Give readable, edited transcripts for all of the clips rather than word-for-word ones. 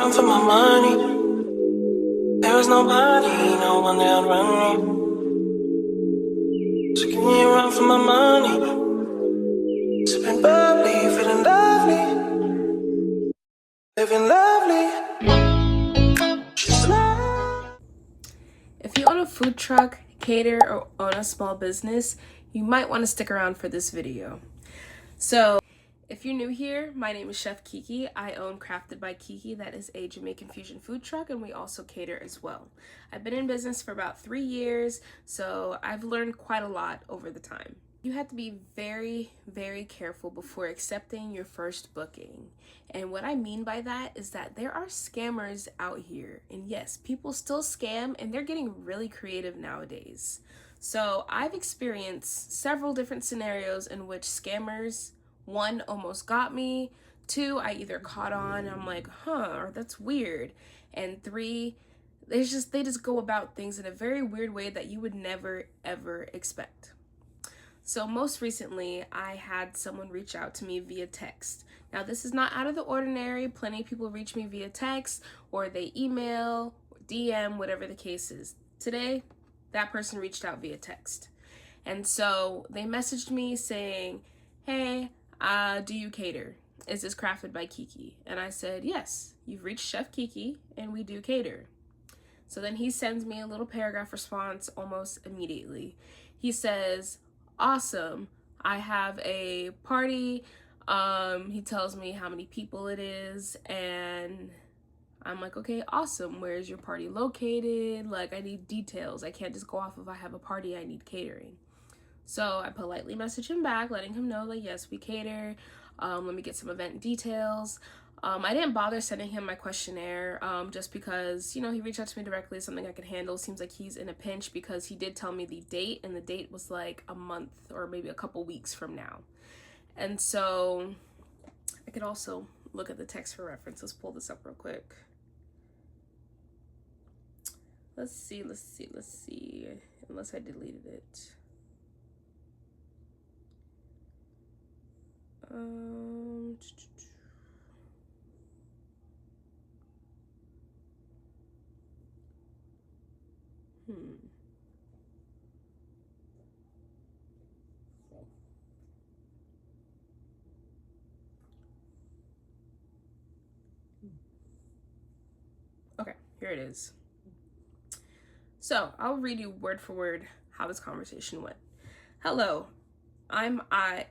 run for my money. There was nobody, no one that would run me. So give me a run for my money. Sipping bubbly, feeling lovely, living lovely. Just like. If you own a food truck, cater, or own a small business, you might want to stick around for this video. So, if you're new here, my name is Chef Kiki. I own Crafted by Kiki, that is a Jamaican fusion food truck, and we also cater as well. I've been in business for about 3 years, so I've learned quite a lot over the time. You have to be very, very careful before accepting your first booking. And what I mean by that is that there are scammers out here. And yes, people still scam, and they're getting really creative nowadays. So I've experienced several different scenarios in which scammers, one, almost got me, two, I either caught on and I'm like, or that's weird, and three, they just go about things in a very weird way that you would never ever expect. So most recently, I had someone reach out to me via text. Now, this is not out of the ordinary. Plenty of people reach me via text, or they email, or DM, whatever the case is. Today, that person reached out via text. And so they messaged me saying, hey, do you cater? Is this Crafted by Kiki? And I said, yes, you've reached Chef Kiki, and we do cater. So then he sends me a little paragraph response almost immediately. He says, awesome, I have a party. He tells me how many people it is, and I'm like, okay, awesome, where's your party located? Like, I need details. I can't just go off of I have a party, I need catering. So I politely message him back, letting him know, like, yes, we cater. Let me get some event details. I didn't bother sending him my questionnaire just because, he reached out to me directly, something I could handle. Seems like he's in a pinch because he did tell me the date, and the date was like a month or maybe a couple weeks from now. And so I could also look at the text for reference. Let's pull this up real quick. Let's see. Unless I deleted it. Okay, here it is. So I'll read you word for word how this conversation went. Hello, I'm I,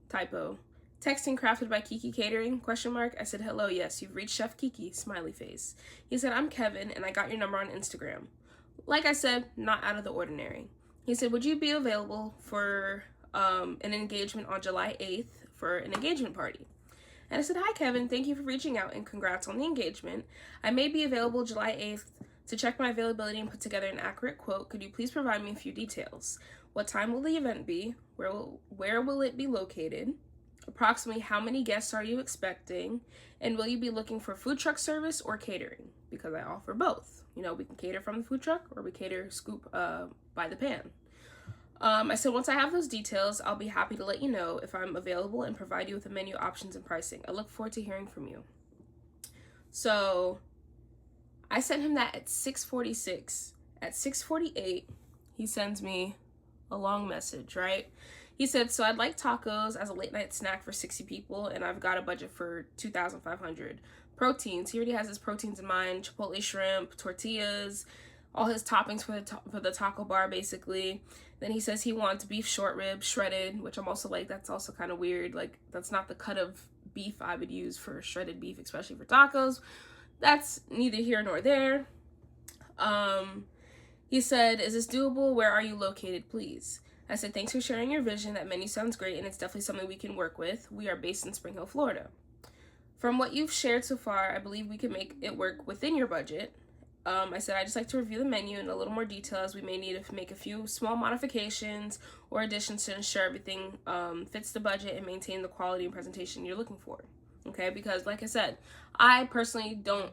typo, texting Crafted by Kiki Catering, ? I said, hello, yes, you've reached Chef Kiki, smiley face. He said, I'm Kevin, and I got your number on Instagram. Like I said, not out of the ordinary. He said, would you be available for an engagement on July 8th for an engagement party? And I said, hi, Kevin, thank you for reaching out, and congrats on the engagement. I may be available July 8th. To check my availability and put together an accurate quote, could you please provide me a few details? What time will the event be? Where will it be located? Approximately how many guests are you expecting? And will you be looking for food truck service or catering? Because I offer both. We can cater from the food truck, or we cater scoop by the pan. I said, once I have those details, I'll be happy to let you know if I'm available and provide you with the menu options and pricing. I look forward to hearing from you. So I sent him that at 6:46. At 6:48, he sends me a long message, right? He said, so I'd like tacos as a late night snack for 60 people, and I've got a budget for $2,500. Proteins, he already has his proteins in mind: chipotle shrimp, tortillas, all his toppings for the taco bar, basically. Then he says he wants beef short rib shredded, which I'm also like, that's also kind of weird. Like, that's not the cut of beef I would use for shredded beef, especially for tacos. That's neither here nor there. He said, is this doable? Where are you located, please? I said, thanks for sharing your vision. That menu sounds great, and it's definitely something we can work with. We are based in Spring Hill, Florida. From what you've shared so far, I believe we can make it work within your budget. I said, I'd just like to review the menu in a little more detail, as we may need to make a few small modifications or additions to ensure everything fits the budget and maintain the quality and presentation you're looking for. Okay, because like I said, I personally don't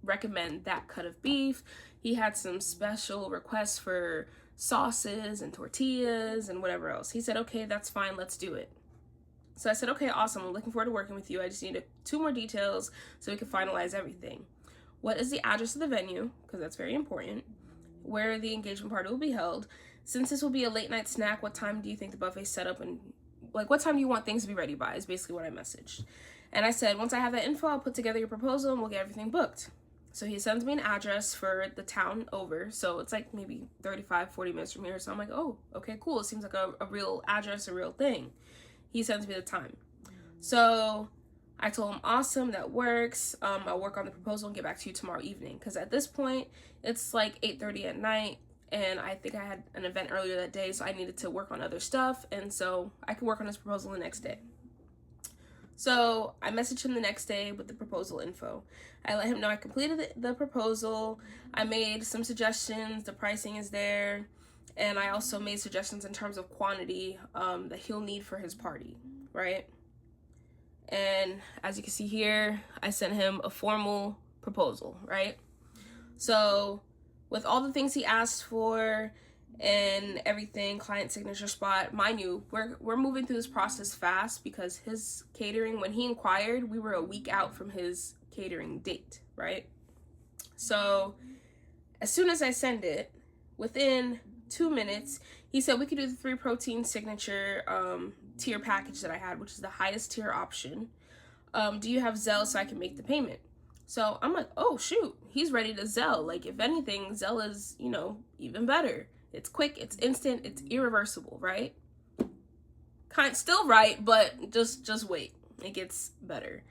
recommend that cut of beef. He had some special requests for sauces and tortillas and whatever else. He said, okay, that's fine, let's do it. So I said, okay, awesome. I'm looking forward to working with you. I just need 2 more details so we can finalize everything. What is the address of the venue? Because that's very important. Where the engagement party will be held. Since this will be a late night snack, what time do you think the buffet's set up, and like what time do you want things to be ready by is basically what I messaged. And I said, once I have that info, I'll put together your proposal and we'll get everything booked. So he sends me an address for the town over. So it's like maybe 35, 40 minutes from here. So I'm like, oh, okay, cool. It seems like a real address, a real thing. He sends me the time. So I told him, awesome, that works. I'll work on the proposal and get back to you tomorrow evening. Because at this point, it's like 8:30 at night. And I think I had an event earlier that day. So I needed to work on other stuff. And so I could work on his proposal the next day. So I messaged him the next day with the proposal info. I let him know I completed the proposal. I made some suggestions. The pricing is there. And I also made suggestions in terms of quantity that he'll need for his party, right? And as you can see here, I sent him a formal proposal, right? So with all the things he asked for and everything, client signature spot, mind you, we're moving through this process fast because his catering, when he inquired, we were a week out from his catering date, right? So as soon as I send it, within 2 minutes, he said we could do the 3 protein signature tier package that I had, which is the highest tier option. Do you have Zelle so I can make the payment? So I'm like, oh shoot, he's ready to Zelle. Like, if anything, Zelle is, even better. It's quick, it's instant, it's irreversible, right? Still right, but just wait. It gets better.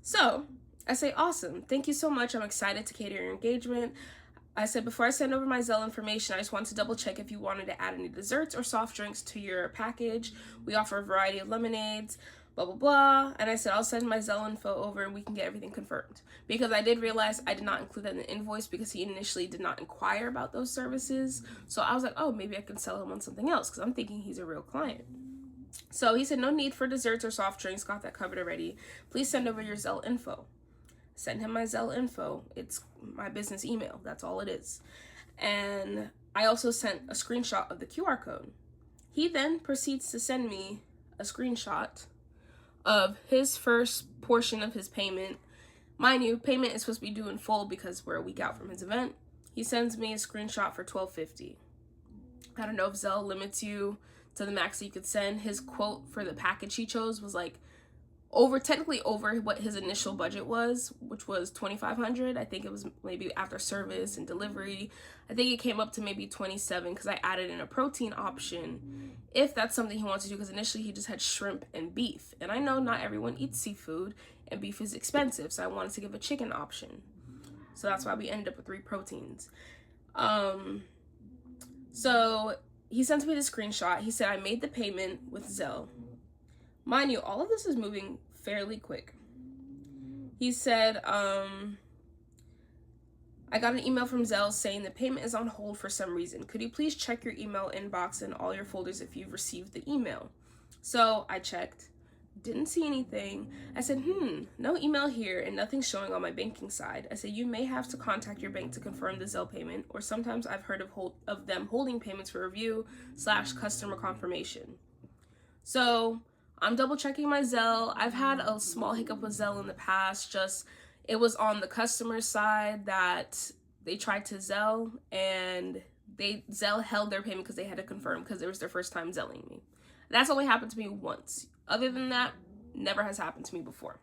So I say, awesome, thank you so much. I'm excited to cater your engagement. I said, before I send over my Zelle information, I just wanted to double check if you wanted to add any desserts or soft drinks to your package. We offer a variety of lemonades, blah, blah, blah. And I said, I'll send my Zelle info over and we can get everything confirmed. Because I did realize I did not include that in the invoice because he initially did not inquire about those services. So I was like, oh, maybe I can sell him on something else because I'm thinking he's a real client. So he said, no need for desserts or soft drinks. Got that covered already. Please send over your Zelle info. Send him my Zelle info. It's my business email. That's all it is. And I also sent a screenshot of the QR code. He then proceeds to send me a screenshot of his first portion of his payment. Mind you, payment is supposed to be due in full because we're a week out from his event. He sends me a screenshot for $12.50. I don't know if Zelle limits you to the max that you could send. His quote for the package he chose was like technically over what his initial budget was, which was $2,500. I think it was maybe after service and delivery. I think it came up to maybe $27 because I added in a protein option if that's something he wants to do, because initially he just had shrimp and beef. And I know not everyone eats seafood and beef is expensive, so I wanted to give a chicken option. So that's why we ended up with 3 proteins. So he sends me the screenshot. He said I made the payment with Zelle. Mind you, all of this is moving fairly quick. He said, I got an email from Zelle saying the payment is on hold for some reason. Could you please check your email inbox and all your folders if you've received the email? So I checked, didn't see anything. I said, no email here and nothing showing on my banking side. I said, you may have to contact your bank to confirm the Zelle payment, or sometimes I've heard of them holding payments for review / customer confirmation. So I'm double checking my Zelle. I've had a small hiccup with Zelle in the past. Just it was on the customer side that they tried to Zelle and Zelle held their payment because they had to confirm because it was their first time Zelling me. That's only happened to me once. Other than that, never has happened to me before.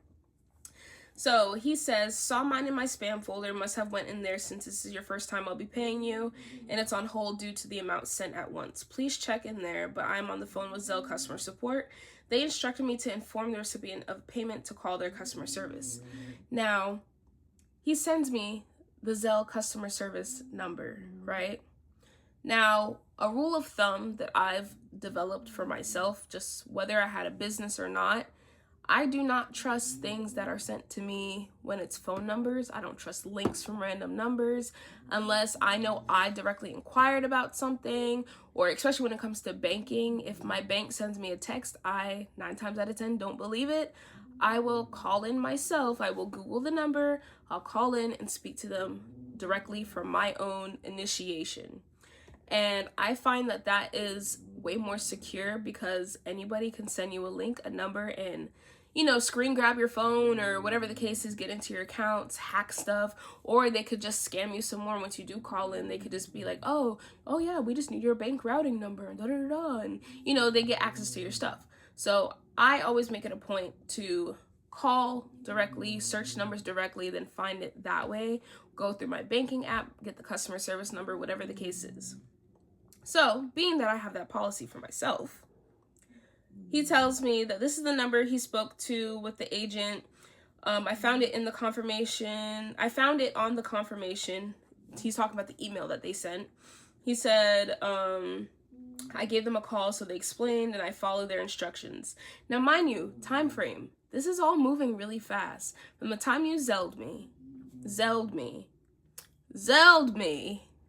So he says, saw mine in my spam folder, must have went in there since this is your first time I'll be paying you, and it's on hold due to the amount sent at once. Please check in there, but I'm on the phone with Zelle customer support. They instructed me to inform the recipient of payment to call their customer service. Now, he sends me the Zelle customer service number, right? Now, a rule of thumb that I've developed for myself, just whether I had a business or not, I do not trust things that are sent to me when it's phone numbers. I don't trust links from random numbers unless I know I directly inquired about something, or especially when it comes to banking. If my bank sends me a text, I 9 times out of 10 don't believe it. I will call in myself. I will Google the number. I'll call in and speak to them directly from my own initiation. And I find that that is way more secure because anybody can send you a link, a number, and screen grab your phone or whatever the case is, get into your accounts, hack stuff, or they could just scam you some more. Once you do call in, they could just be like, oh yeah, we just need your bank routing number, and and they get access to your stuff. So I always make it a point to call directly, search numbers directly, then find it that way, go through my banking app, get the customer service number, whatever the case is. So being that I have that policy for myself, he tells me that this is the number he spoke to with the agent. I found it in the confirmation. I found it on the confirmation. He's talking about the email that they sent. He said, I gave them a call, so they explained, and I followed their instructions. Now, mind you, time frame. This is all moving really fast. From the time you Zelled me,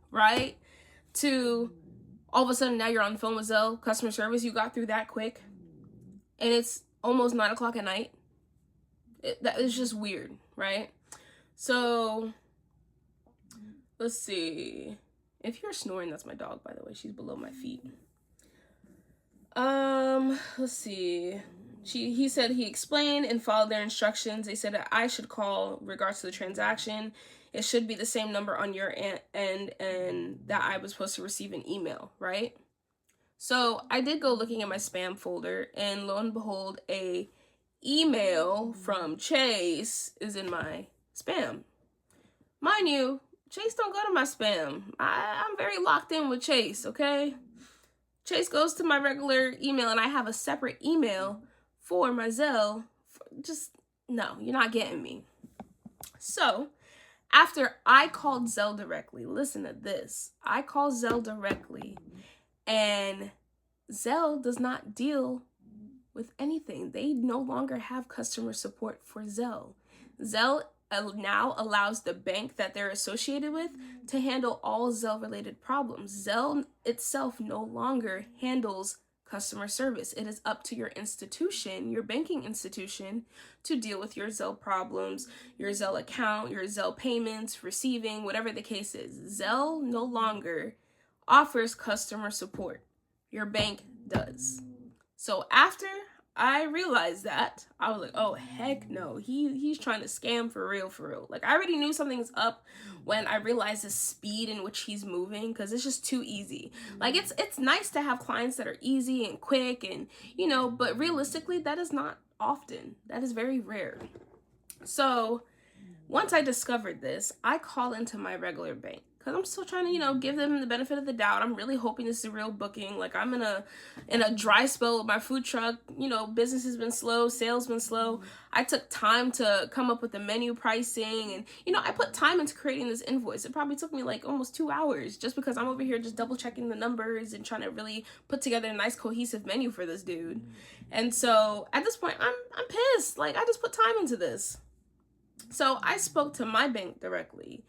right? To all of a sudden now you're on the phone with Zelle, customer service. You got through that quick. And it's almost 9 o'clock at night. That is just weird, right? So, let's see. If you're snoring, that's my dog, by the way. She's below my feet. Let's see. He said he explained and followed their instructions. They said that I should call regards to the transaction. It should be the same number on your end, and that I was supposed to receive an email, right? So I did go looking at my spam folder, and lo and behold, a email from Chase is in my spam. Mind you, Chase don't go to my spam. I'm very locked in with Chase, okay? Chase goes to my regular email, and I have a separate email for my Zelle. No, you're not getting me. So after I called Zelle directly, listen to this. I called Zelle directly, and Zelle does not deal with anything. They no longer have customer support for Zelle. Zelle now allows the bank that they're associated with to handle all Zelle-related problems. Zelle itself no longer handles customer service. It is up to your institution, your banking institution, to deal with your Zelle problems, your Zelle account, your Zelle payments, receiving, whatever the case is. Zelle no longer offers customer support. Your bank does. So after I realized that, I was like, oh, heck no. He's trying to scam for real. Like, I already knew something's up when I realized the speed in which he's moving, because it's just too easy. Like, it's nice to have clients that are easy and quick and, but realistically, that is not often. That is very rare. So once I discovered this, I call into my regular bank, because I'm still trying to, give them the benefit of the doubt. I'm really hoping this is a real booking. Like, I'm in a dry spell with my food truck. Business has been slow, sales been slow. I took time to come up with the menu pricing, and, I put time into creating this invoice. It probably took me like almost 2 hours just because I'm over here just double checking the numbers and trying to really put together a nice cohesive menu for this dude. And so at this point, I'm pissed. Like, I just put time into this. So I spoke to my bank directly.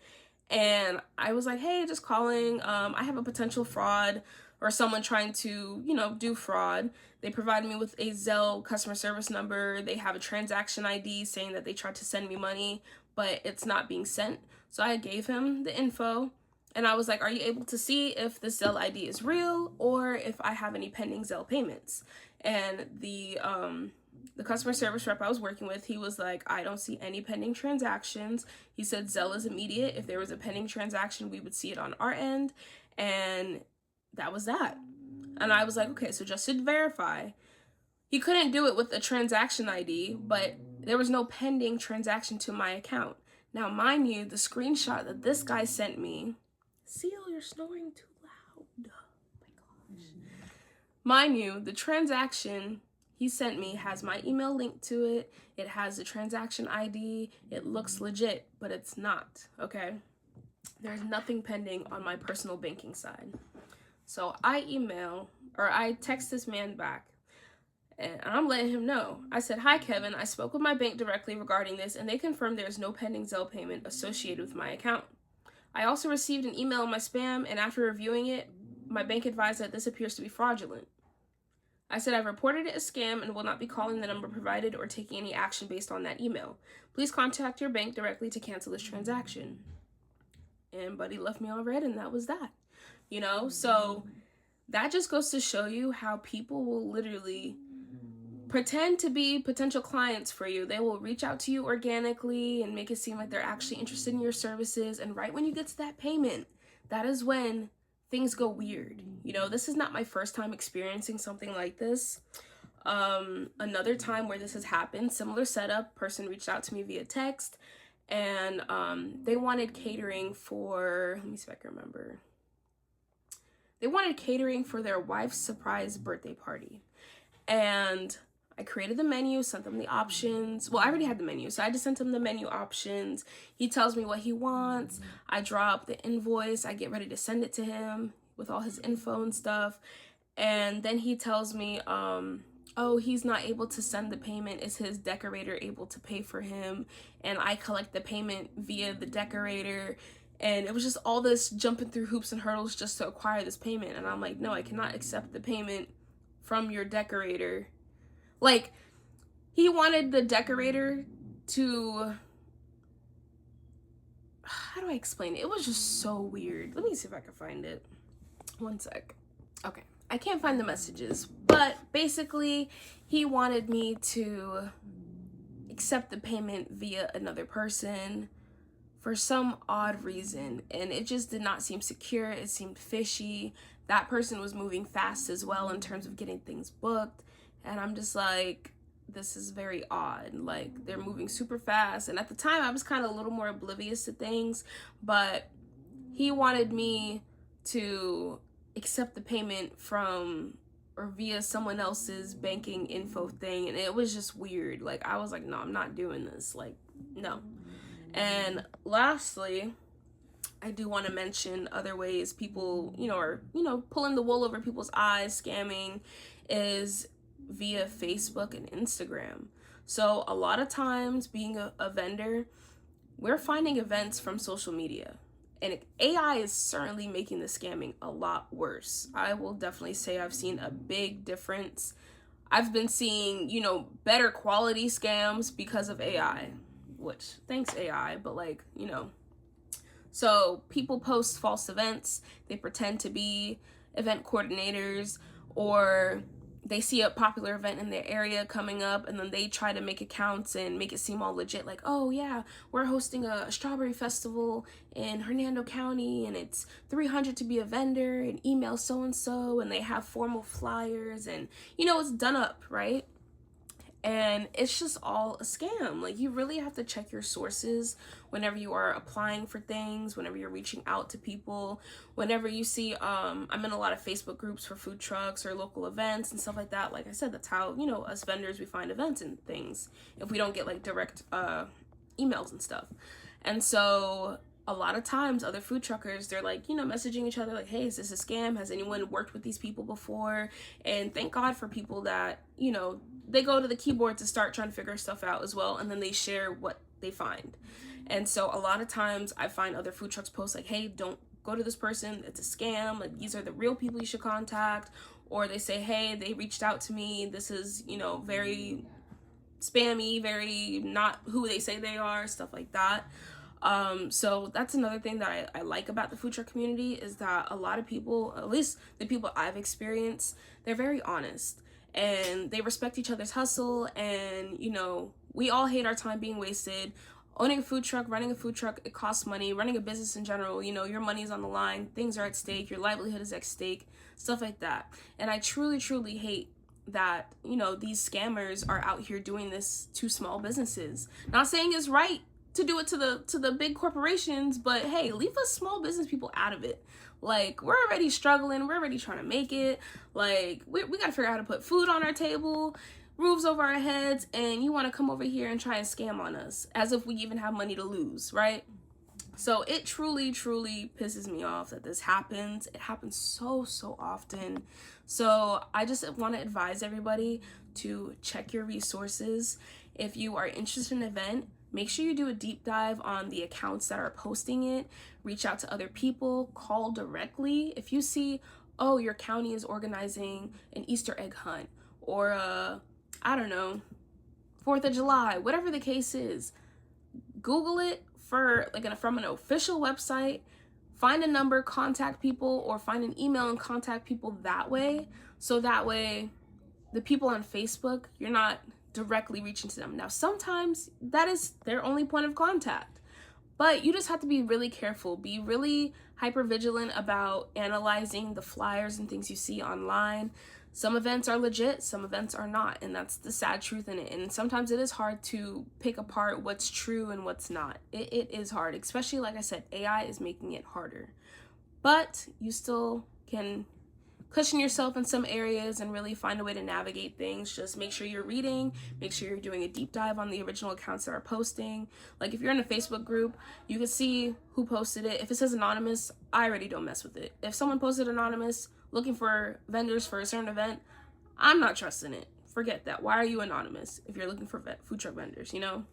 And I was like, hey, just calling. I have a potential fraud or someone trying to, do fraud. They provided me with a Zelle customer service number. They have a transaction ID saying that they tried to send me money, but it's not being sent. So I gave him the info, and I was like, are you able to see if this Zelle ID is real or if I have any pending Zelle payments? And the customer service rep I was working with, he was like, I don't see any pending transactions. He said Zelle is immediate. If there was a pending transaction, we would see it on our end. And that was that. And I was like, okay, so just to verify, he couldn't do it with a transaction ID, but there was no pending transaction to my account. Now, mind you, the screenshot that this guy sent me, Seal, you're snoring too loud. Oh my gosh. Mind you, the transaction he sent me has my email linked to it. It has the transaction ID. It looks legit, but it's not, okay? There's nothing pending on my personal banking side. So I text this man back, and I'm letting him know. I said, hi, Kevin. I spoke with my bank directly regarding this, and they confirmed there's no pending Zelle payment associated with my account. I also received an email in my spam, and after reviewing it, my bank advised that this appears to be fraudulent. I said I've reported it as scam and will not be calling the number provided or taking any action based on that email. Please contact your bank directly to cancel this transaction. And buddy left me on red, and that was that. So that just goes to show you how people will literally pretend to be potential clients for you. They will reach out to you organically and make it seem like they're actually interested in your services. And right when you get to that payment, that is when things go weird. You know, this is not my first time experiencing something like this. Another time where this has happened, similar setup, person reached out to me via text, and they wanted catering for, let me see if I can remember. They wanted catering for their wife's surprise birthday party. And I created the menu, sent them the options. Well, I already had the menu, so I just sent him the menu options. He tells me what he wants. I draw up the invoice. I get ready to send it to him with all his info and stuff. And then he tells me, oh, he's not able to send the payment. Is his decorator able to pay for him? And I collect the payment via the decorator. And it was just all this jumping through hoops and hurdles just to acquire this payment. And I'm like, no, I cannot accept the payment from your decorator. Like, he wanted the decorator to, how do I explain it? It was just so weird. Let me see if I can find it. One sec. Okay, I can't find the messages, but basically he wanted me to accept the payment via another person for some odd reason, and it just did not seem secure. It seemed fishy. That person was moving fast as well in terms of getting things booked, and I'm just like, this is very odd. Like, they're moving super fast, and at the time I was kind of a little more oblivious to things, but he wanted me to accept the payment from or via someone else's banking info thing, and it was just weird. Like, I was like, no, I'm not doing this. Like, no. And lastly, I do want to mention other ways people, are, pulling the wool over people's eyes, scamming, is via Facebook and Instagram. So a lot of times, being a vendor, we're finding events from social media. And AI is certainly making the scamming a lot worse. I will definitely say I've seen a big difference. I've been seeing, better quality scams because of AI. Which, thanks AI, but so people post false events. They pretend to be event coordinators, or they see a popular event in their area coming up, and then they try to make accounts and make it seem all legit, like, oh yeah, we're hosting a strawberry festival in Hernando County, and it's $300 to be a vendor, and email so-and-so, and they have formal flyers, and it's done up, right? And it's just all a scam. Like, you really have to check your sources whenever you are applying for things, whenever you're reaching out to people, whenever you see, I'm in a lot of Facebook groups for food trucks or local events and stuff like that. Like I said, that's how, us vendors, we find events and things if we don't get like direct emails and stuff. And so a lot of times other food truckers, they're like, messaging each other like, hey, is this a scam? Has anyone worked with these people before? And thank God for people that, they go to the keyboard to start trying to figure stuff out as well, and then they share what they find. And so a lot of times I find other food trucks post like, hey, don't go to this person, it's a scam, like these are the real people you should contact. Or they say, hey, they reached out to me, this is, very spammy, very not who they say they are, stuff like that. So that's another thing that I like about the food truck community, is that a lot of people, at least the people I've experienced, they're very honest and they respect each other's hustle. And we all hate our time being wasted. Owning a food truck, running a food truck, it costs money. Running a business in general, your money is on the line, things are at stake, your livelihood is at stake, stuff like that. And I truly hate that these scammers are out here doing this to small businesses. Not saying it's right to do it to the big corporations, but hey, leave us small business people out of it. Like, we're already struggling, we're already trying to make it. Like, we gotta figure out how to put food on our table, roofs over our heads, and you want to come over here and try and scam on us as if we even have money to lose, right? So it truly pisses me off that this happens. It happens so often. So I just want to advise everybody to check your resources. If you are interested in an event, make sure you do a deep dive on the accounts that are posting it. Reach out to other people, call directly. If you see, oh, your county is organizing an Easter egg hunt, or I don't know, 4th of July, whatever the case is, Google it from an official website, find a number, contact people, or find an email and contact people that way. So that way the people on Facebook, you're not directly reaching to them. Now, sometimes that is their only point of contact, but you just have to be really careful, be really hyper vigilant about analyzing the flyers and things you see online. Some events are legit, some events are not, and that's the sad truth in it. And sometimes it is hard to pick apart what's true and what's not. It is hard, especially, like I said, AI is making it harder. But you still can cushion yourself in some areas and really find a way to navigate things. Just make sure you're reading, make sure you're doing a deep dive on the original accounts that are posting. Like if you're in a Facebook group, you can see who posted it. If it says anonymous, I already don't mess with it. If someone posted anonymous looking for vendors for a certain event, I'm not trusting it. Forget that. Why are you anonymous if you're looking for food truck vendors, you know?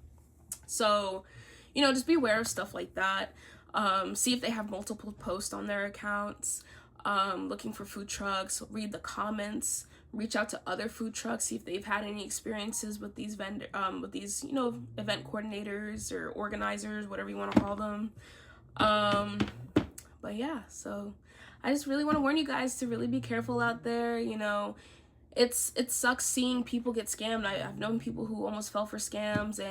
So, you know, just be aware of stuff like that. See if they have multiple posts on their accounts. Looking for food trucks, read the comments, reach out to other food trucks, see if they've had any experiences with these you know, event coordinators or organizers, whatever you want to call them. But yeah, so I just really want to warn you guys to really be careful out there. You know, it sucks seeing people get scammed. I've known people who almost fell for scams,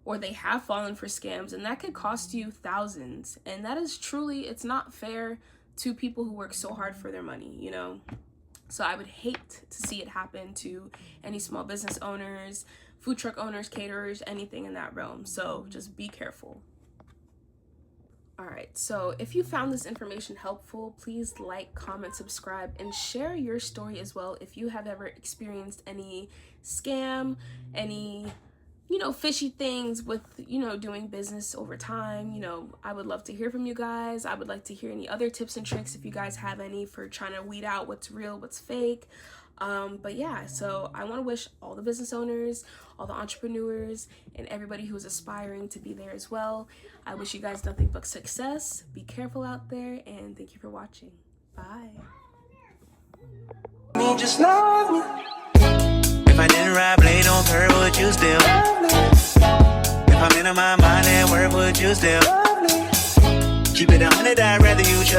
or they have fallen for scams, and that could cost you thousands. And that is truly, it's not fair to people who work so hard for their money, you know? So I would hate to see it happen to any small business owners, food truck owners, caterers, anything in that realm. So just be careful. All right, so if you found this information helpful, please like, comment, subscribe, and share your story as well if you have ever experienced any scam, any, you know, fishy things with, you know, doing business over time. You know, I would love to hear from you guys. I would like to hear any other tips and tricks if you guys have any for trying to weed out what's real, what's fake. But yeah, so I want to wish all the business owners, all the entrepreneurs, and everybody who's aspiring to be there as well. I wish you guys nothing but success. Be careful out there, and thank you for watching. Bye. Just love me. If I didn't ride blade on curve, would you still? If I'm in my mind at work, would you still? Keep it 100, I'd rather you trust.